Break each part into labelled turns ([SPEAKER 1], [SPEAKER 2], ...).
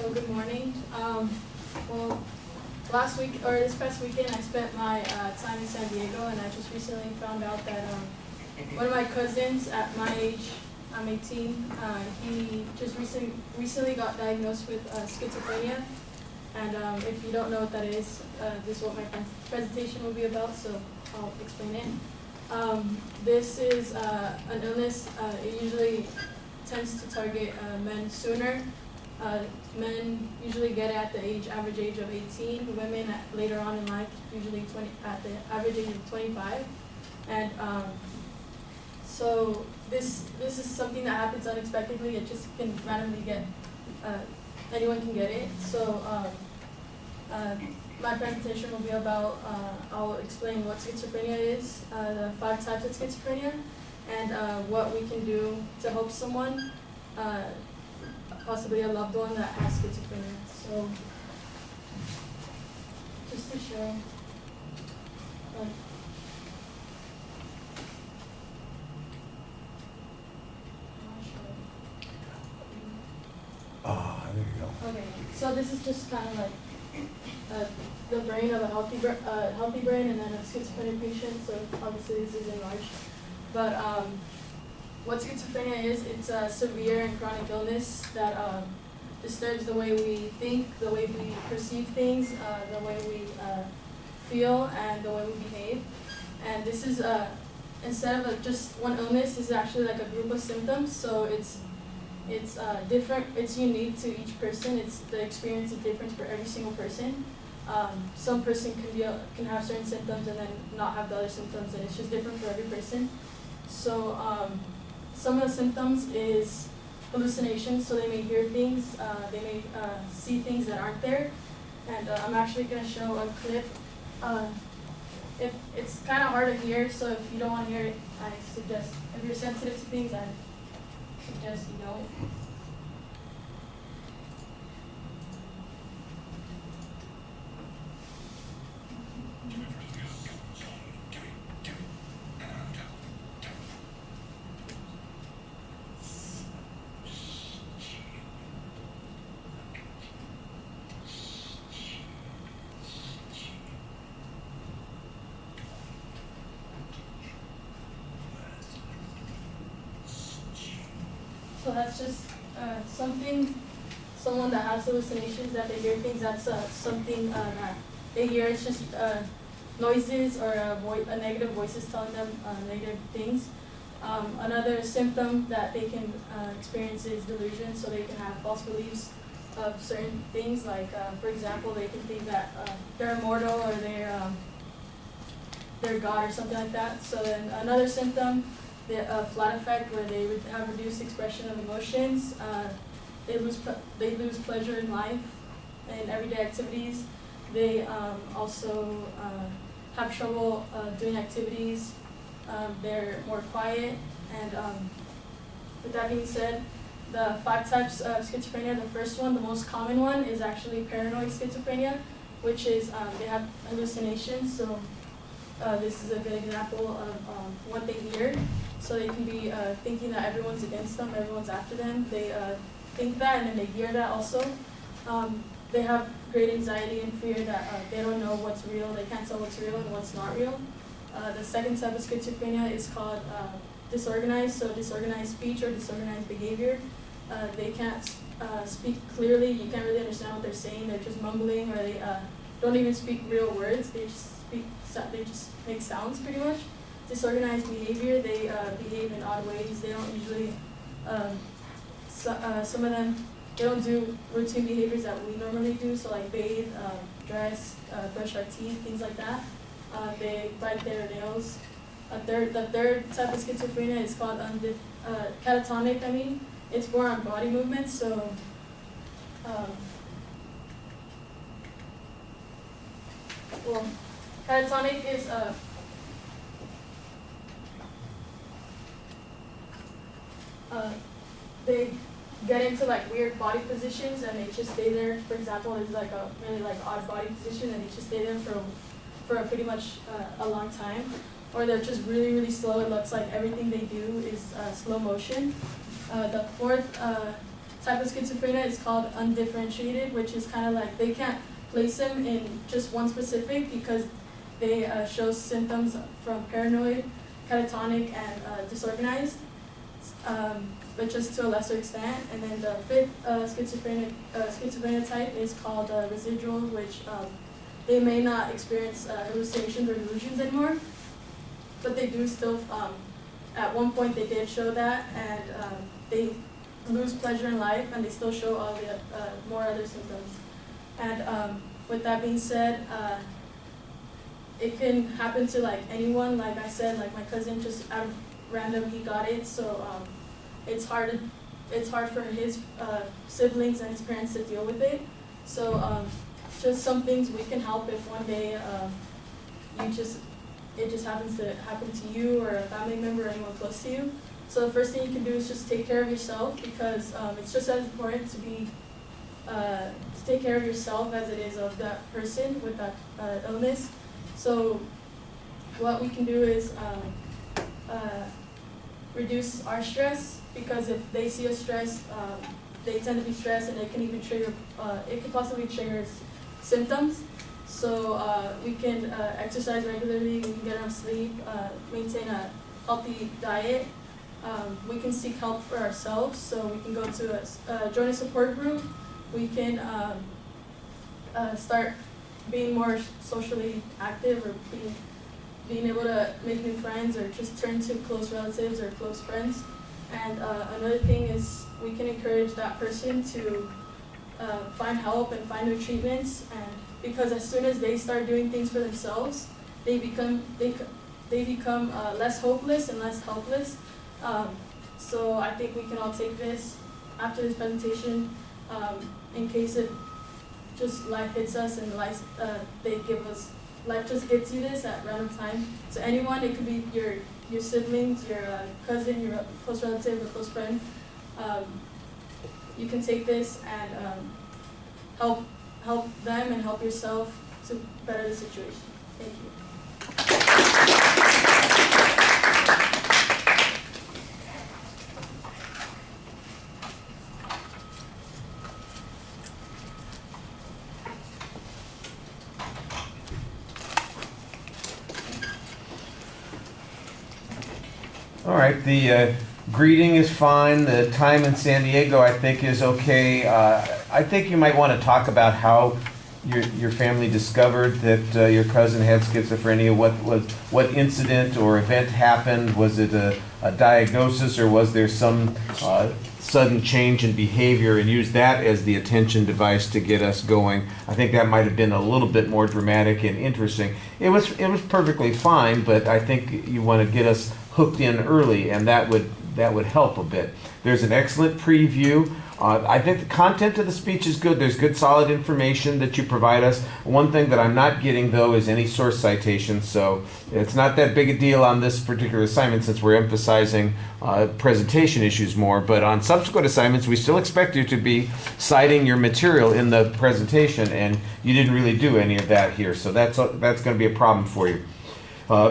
[SPEAKER 1] So good morning. Well, last week or this past weekend, I spent my time in San Diego, and I just recently found out that one of my cousins at my age, I'm 18, he just recently got diagnosed with schizophrenia. And if you don't know what that is, this is what my presentation will be about, so I'll explain it. This is an illness. It usually tends to target men sooner. Men usually get it at the average age of 18. Women later on in life, usually at the average age of 25. And so this is something that happens unexpectedly. It just can randomly get, anyone can get it. So my presentation will be about, I'll explain what schizophrenia is, the 5 types of schizophrenia, and what we can do to help someone, possibly a loved one that has schizophrenia. So just to show,
[SPEAKER 2] There you go.
[SPEAKER 1] okay, so this is just kind of like the brain of a healthy brain and then a schizophrenic patient, so obviously this is enlarged. But what schizophrenia is, it's a severe and chronic illness that disturbs the way we think, the way we perceive things, the way we feel, and the way we behave. And this is, instead of just one illness, this is actually like a group of symptoms, so it's different, it's unique to each person. The experience is different for every single person. Some person can have certain symptoms and then not have the other symptoms, and it's just different for every person. So some of the symptoms is hallucination, so they may hear things, they may see things that aren't there. And I'm actually going to show a clip. It's kind of hard to hear, so if you don't want to hear it, I suggest, if you're sensitive to things, I suggest you don't. So that's just someone that has hallucinations, that they hear things, that's something that they hear. It's just noises or a negative voices telling them negative things. Another symptom that they can experience is delusion, so they can have false beliefs of certain things, like for example, they can think that they're immortal or they're God or something like that. So then another symptom, the flat effect, where they would have reduced expression of emotions. They lose pleasure in life and everyday activities. They also have trouble doing activities. They're more quiet. And with that being said, the 5 types of schizophrenia, the first one, the most common one, is actually paranoid schizophrenia, which is they have hallucinations. So this is a good example of what they hear. So they can be thinking that everyone's against them, everyone's after them. They think that, and then they hear that also. They have great anxiety and fear that they don't know what's real. They can't tell what's real and what's not real. The second type of schizophrenia is called disorganized, so disorganized speech or disorganized behavior. They can't speak clearly. You can't really understand what they're saying. They're just mumbling, or they don't even speak real words. They just make sounds pretty much. Disorganized behavior, they behave in odd ways. They don't usually, some of them, they don't do routine behaviors that we normally do, so like bathe, dress, brush our teeth, things like that. They bite their nails. The third type of schizophrenia is called catatonic. It's more on body movements, so well, catatonic is they get into like weird body positions and they just stay there. For example, there's like a really like odd body position and they just stay there for pretty much a long time. Or they're just really, really slow. It looks like everything they do is slow motion. The fourth type of schizophrenia is called undifferentiated, which is kind of like they can't place them in just one specific because they show symptoms from paranoid, catatonic, and disorganized, but just to a lesser extent. And then the fifth schizophrenia type is called residual, which they may not experience hallucinations or delusions anymore, but they do still, at one point they did show that, and they lose pleasure in life, and they still show all the more other symptoms. And with that being said, it can happen to like anyone. Like I said, like my cousin, just out of random, he got it. So it's hard for his siblings and his parents to deal with it. So just some things we can help if one day it just happens to happen to you or a family member or anyone close to you. So the first thing you can do is just take care of yourself, because it's just as important to take care of yourself as it is of that person with that illness. So what we can do is reduce our stress, because if they see us stressed, they tend to be stressed, and it can even trigger, it could possibly trigger symptoms. So we can exercise regularly, we can get enough sleep, maintain a healthy diet. We can seek help for ourselves, so we can go to join a support group. We can start being more socially active, or being able to make new friends, or just turn to close relatives or close friends. And another thing is we can encourage that person to find help and find new treatments, and because as soon as they start doing things for themselves, they become less hopeless and less helpless. So I think we can all take this after this presentation, in case it just life hits us and life just gives you this at random time. So anyone, it could be your siblings, your cousin, your close relative, or close friend. You can take this and help them and help yourself to better the situation. Thank you.
[SPEAKER 2] All right, the greeting is fine. The time in San Diego, I think, is okay. I think you might want to talk about how your family discovered that your cousin had schizophrenia. What incident or event happened? Was it a diagnosis, or was there some sudden change in behavior? And use that as the attention device to get us going. I think that might have been a little bit more dramatic and interesting. It was perfectly fine, but I think you want to get us hooked in early, and that would help a bit. There's an excellent preview. I think the content of the speech is good. There's good, solid information that you provide us. One thing that I'm not getting, though, is any source citations, so it's not that big a deal on this particular assignment, since we're emphasizing presentation issues more. But on subsequent assignments, we still expect you to be citing your material in the presentation, and you didn't really do any of that here, so that's going to be a problem for you.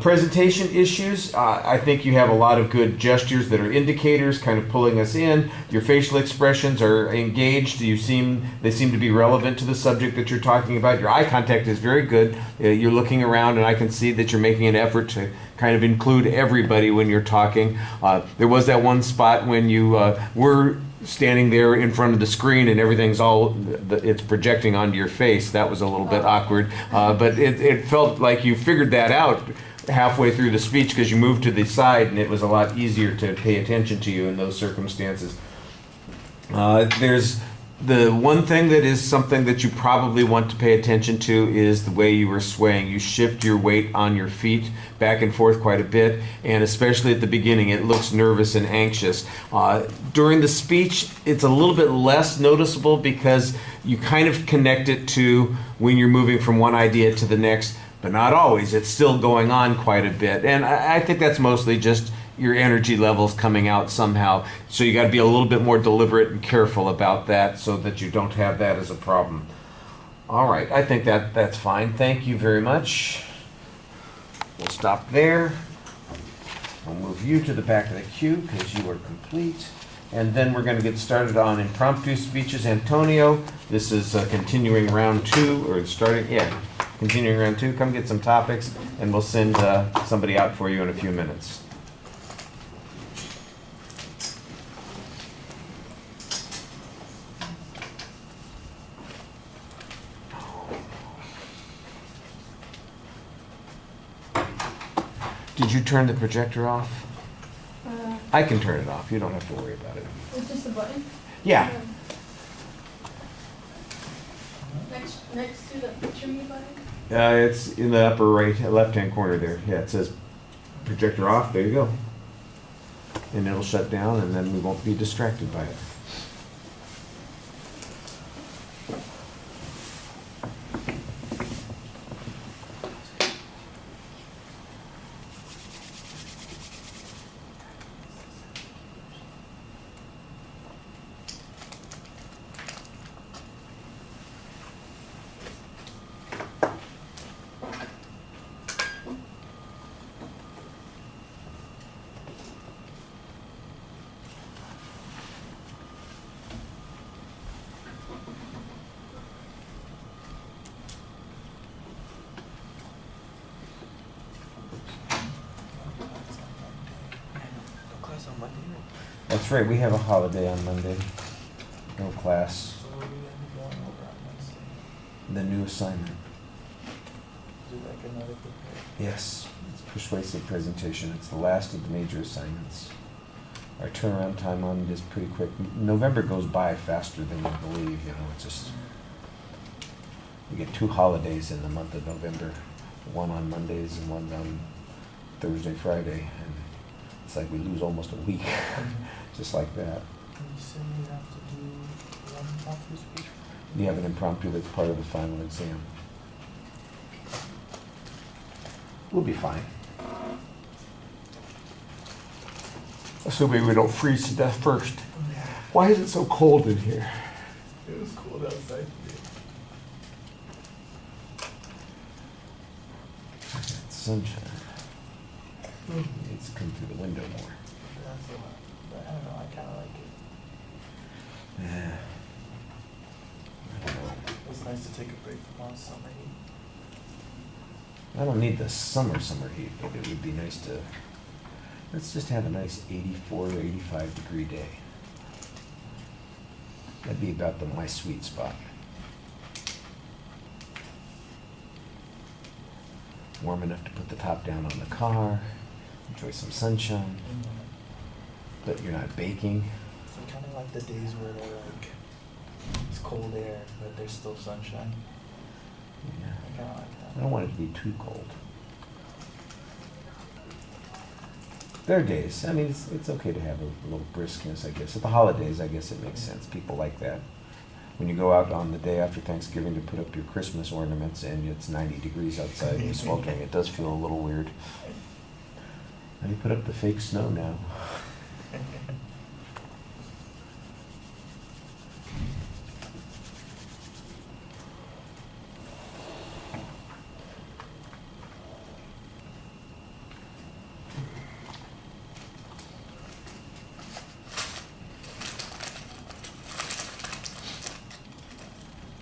[SPEAKER 2] Presentation issues, I think you have a lot of good gestures that are indicators, kind of pulling us in. Your facial expressions are engaged. They seem to be relevant to the subject that you're talking about. Your eye contact is very good. You're looking around, and I can see that you're making an effort to kind of include everybody when you're talking. There was that one spot when you were standing there in front of the screen and everything's it's projecting onto your face. That was a little bit awkward, but it felt like you figured that out halfway through the speech, because you moved to the side and it was a lot easier to pay attention to you in those circumstances. There's the one thing that is something that you probably want to pay attention to is the way you were swaying. You shift your weight on your feet back and forth quite a bit, and especially at the beginning, it looks nervous and anxious. During the speech, it's a little bit less noticeable because you kind of connect it to when you're moving from one idea to the next, but not always. It's still going on quite a bit, and I think that's mostly just your energy levels coming out somehow. So you got to be a little bit more deliberate and careful about that so that you don't have that as a problem. All right, I think that's fine. Thank you very much. We'll stop there. We'll move you to the back of the queue because you are complete. And then we're going to get started on impromptu speeches. Antonio, this is continuing round 2, or continuing round 2. Come get some topics, and we'll send somebody out for you in a few minutes. Did you turn the projector off? I can turn it off. You don't have to worry about it.
[SPEAKER 1] It's just a button?
[SPEAKER 2] Yeah.
[SPEAKER 1] Next to the picture me button?
[SPEAKER 2] It's in the upper right, left-hand corner there. Yeah, it says projector off. There you go. And it'll shut down, and then we won't be distracted by it. That's right, we have a holiday on Monday. No class.
[SPEAKER 3] So what are we gonna be going over on Wednesday?
[SPEAKER 2] The new assignment.
[SPEAKER 3] Is it like another prepare?
[SPEAKER 2] Yes, it's persuasive presentation. It's the last of the major assignments. Our turnaround time on it is pretty quick. November goes by faster than you believe, it's just, we get 2 holidays in the month of November. One on Mondays and one on Thursday, Friday, and it's like we lose almost a week, just like that.
[SPEAKER 3] And you say you have to do one impromptu speech?
[SPEAKER 2] You have an impromptu that's part of the final exam. We'll be fine. Assuming we don't freeze to death first.
[SPEAKER 3] Yeah.
[SPEAKER 2] Why is it so cold in here?
[SPEAKER 3] It was cold outside today.
[SPEAKER 2] Sunshine. Needs to come through the window more.
[SPEAKER 3] That's a lot. But I don't know, I kinda like it.
[SPEAKER 2] Yeah. I don't know.
[SPEAKER 3] It's nice to take a break from all the summer heat.
[SPEAKER 2] I don't need the summer heat, but it would be nice to, let's just have a nice 84 or 85 degree day. That'd be about my sweet spot. Warm enough to put the top down on the car, enjoy some sunshine, but you're not baking.
[SPEAKER 3] I kinda like the days where they're like, it's cold air, but there's still sunshine.
[SPEAKER 2] Yeah.
[SPEAKER 3] I kinda like
[SPEAKER 2] I
[SPEAKER 3] that.
[SPEAKER 2] don't want it to be too cold. There are days, I mean, it's okay to have a little briskness, I guess. At the holidays, I guess it makes sense. People like that. When you go out on the day after Thanksgiving to put up your Christmas ornaments and it's 90 degrees outside and you're sweltering, it does feel a little weird. And you put up the fake snow now.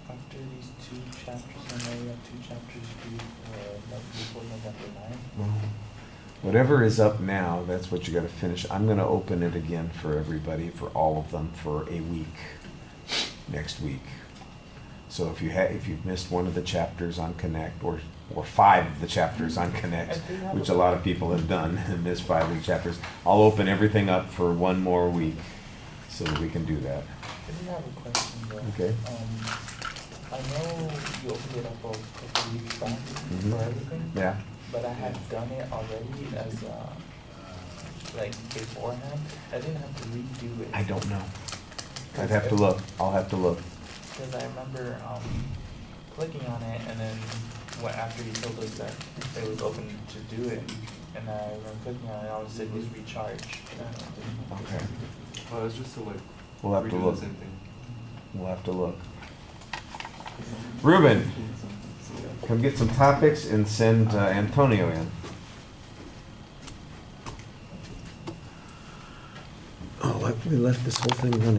[SPEAKER 3] After these 2 chapters, I know we have 2 chapters due before November 9th.
[SPEAKER 2] Well, whatever is up now, that's what you gotta finish. I'm gonna open it again for everybody, for all of them, for a week, next week. So if you've missed one of the chapters on Connect, or 5 of the chapters on Connect, which a lot of people have done, and missed 5 of the chapters, I'll open everything up for one more week, so that we can do that.
[SPEAKER 3] I do have a question though.
[SPEAKER 2] Okay.
[SPEAKER 3] I know you opened it up a couple weeks back
[SPEAKER 2] Mhm.
[SPEAKER 3] for everything.
[SPEAKER 2] Yeah.
[SPEAKER 3] But I had done it already as like beforehand. I didn't have to redo it.
[SPEAKER 2] I don't know. I'd have to look. I'll have to look.
[SPEAKER 3] Because I remember clicking on it, and then after you told us that it was open to do it, and I remember clicking on it, all it said was recharge.
[SPEAKER 2] Okay.
[SPEAKER 4] Well, it's just to like
[SPEAKER 2] We'll have to
[SPEAKER 4] redo
[SPEAKER 2] look.
[SPEAKER 4] the same thing.
[SPEAKER 2] We'll have to look. Ruben, come get some topics and send Antonio in. Oh, We left this whole thing running.